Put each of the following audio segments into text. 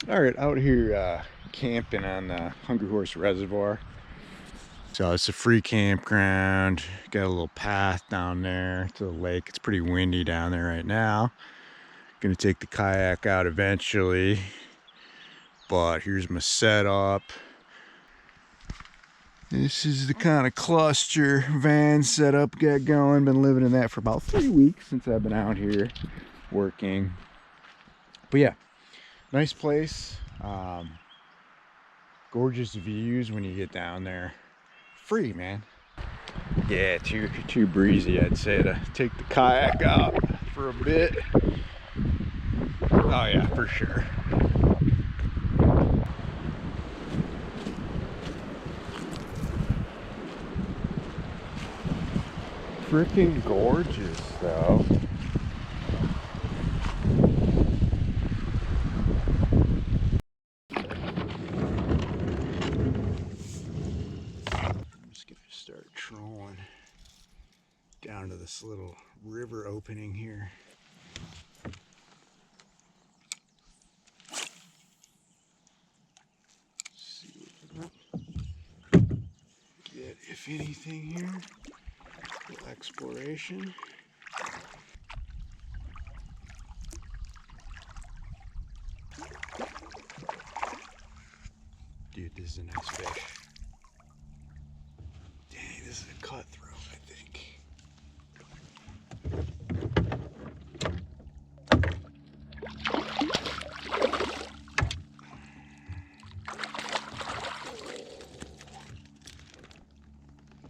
All right, out here camping on the Hungry Horse Reservoir. So it's a free campground. Got a little path down there to the lake. It's pretty windy down there right now. Gonna take the kayak out eventually. But here's my setup. This is the kind of cluster van setup got going. Been living in that for about 3 weeks since I've been out here working. But yeah, nice place. Gorgeous views when you get down there. Free, man. Yeah, too breezy, I'd say, to take the kayak out for a bit. Oh yeah, for sure. Freaking gorgeous, though. I'm just gonna start trolling down to this little river opening here. See what we get, if anything, here. A little exploration. Dude, this is a nice fish. Dang, this is a cutthroat, I think.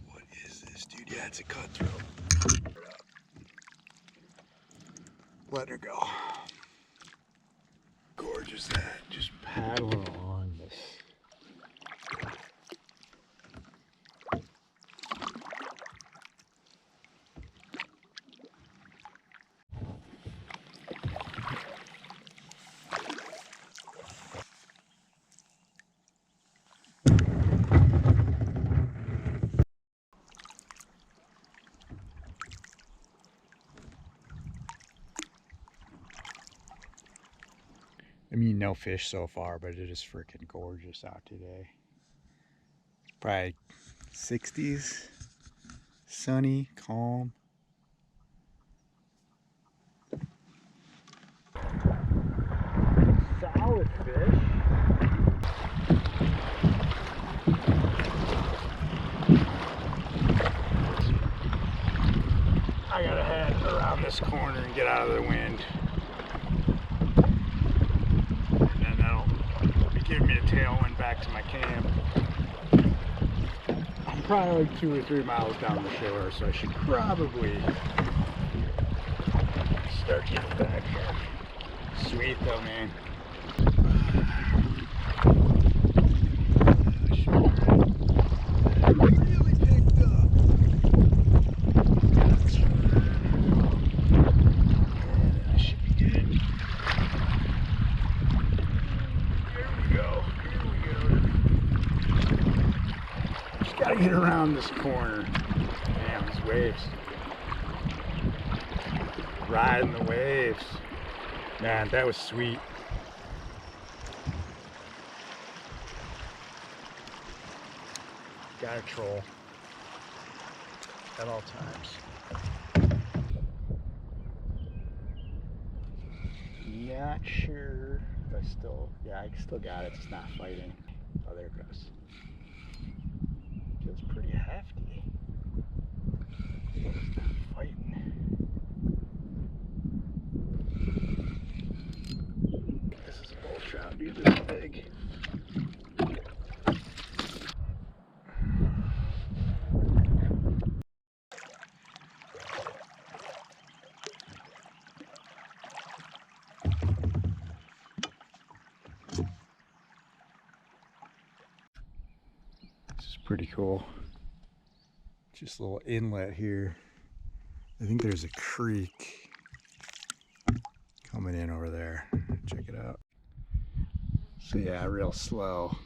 What is this, dude? Yeah, it's a cutthroat. Let her go. Gorgeous that. Just paddling along this. I mean, no fish so far, but it is freaking gorgeous out today. Probably 60s, sunny, calm. Solid fish. I gotta head around this corner and get out of the wind. Give me a tailwind back to my camp. I'm probably like 2 or 3 miles down the shore, so I should probably start getting back here. Sweet though, man. Really picked up. I should be good. Gotta get around this corner. Damn, these waves. Riding the waves. Man, that was sweet. Gotta troll at all times. Not sure if I still, yeah, I still got it. It's not fighting. Oh, there it goes. Feels pretty hefty. It's not fighting. This is a bull trout, dude. This is big. This is pretty cool. Just a little inlet here. I think there's a creek coming in over there. Check it out. So yeah, real slow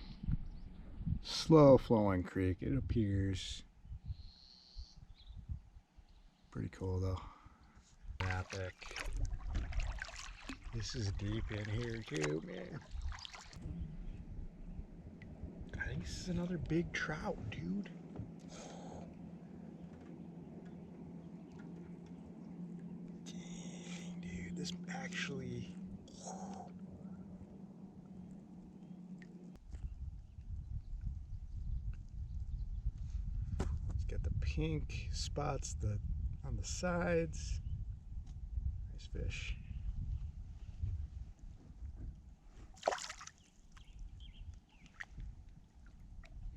flowing creek, it appears. Pretty cool though. Epic. This is deep in here too, man. I think this is another big trout, dude. Dang, dude, this actually... It's got the pink spots on the sides. Nice fish.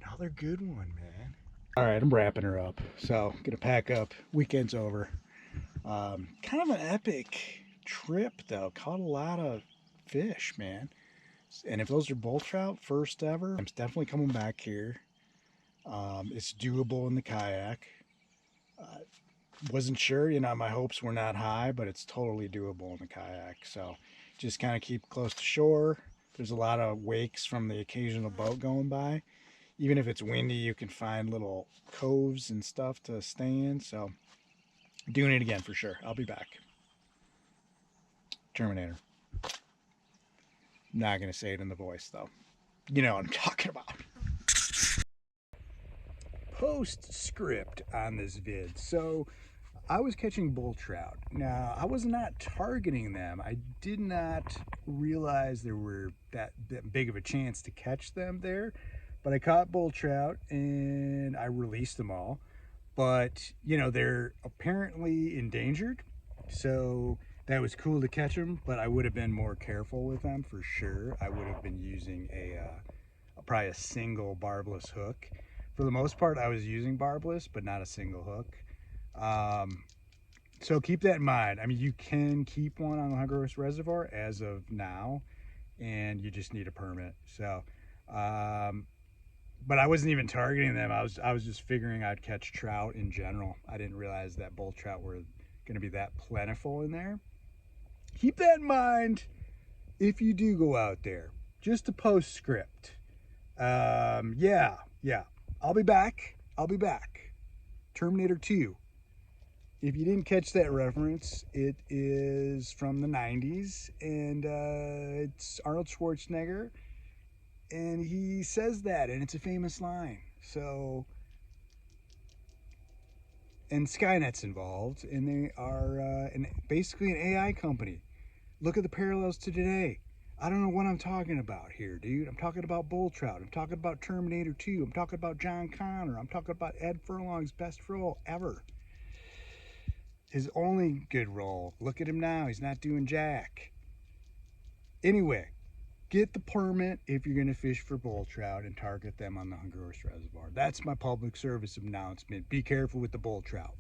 Another good one, man. All right, I'm wrapping her up. So, gonna pack up. Weekend's over. Kind of an epic trip, though. Caught a lot of fish, man. And if those are bull trout, first ever, I'm definitely coming back here. It's doable in the kayak. Wasn't sure, you know, my hopes were not high, but it's totally doable in the kayak. So just kind of keep close to shore. There's a lot of wakes from the occasional boat going by. Even if it's windy, you can find little coves and stuff to stay in. So doing it again for sure. I'll be back. Terminator. Not going to say it in the voice, though. You know what I'm talking about. Postscript on this vid. So I was catching bull trout. Now, I was not targeting them. I did not realize there were that big of a chance to catch them there. But I caught bull trout and I released them all. But, you know, they're apparently endangered. So that was cool to catch them, but I would have been more careful with them for sure. I would have been using probably a single barbless hook. For the most part, I was using barbless, but not a single hook. So keep that in mind. I mean, you can keep one on the Honduras Reservoir as of now, and you just need a permit. So, but I wasn't even targeting them. I was just figuring I'd catch trout in general. I didn't realize that bull trout were going to be that plentiful in there. Keep that in mind if you do go out there. Just a postscript. Yeah. I'll be back. Terminator 2. If you didn't catch that reference, it is from the 90s, and it's Arnold Schwarzenegger, and he says that, and it's a famous line. So, and Skynet's involved, and they are basically an AI company. Look at the parallels to today. I don't know what I'm talking about here, dude. I'm talking about bull trout. I'm talking about Terminator 2. I'm talking about John Connor. I'm talking about Ed Furlong's best role ever. His only good role. Look at him now. He's not doing jack. Anyway, get the permit if you're going to fish for bull trout and target them on the Honduras Reservoir. That's my public service announcement. Be careful with the bull trout.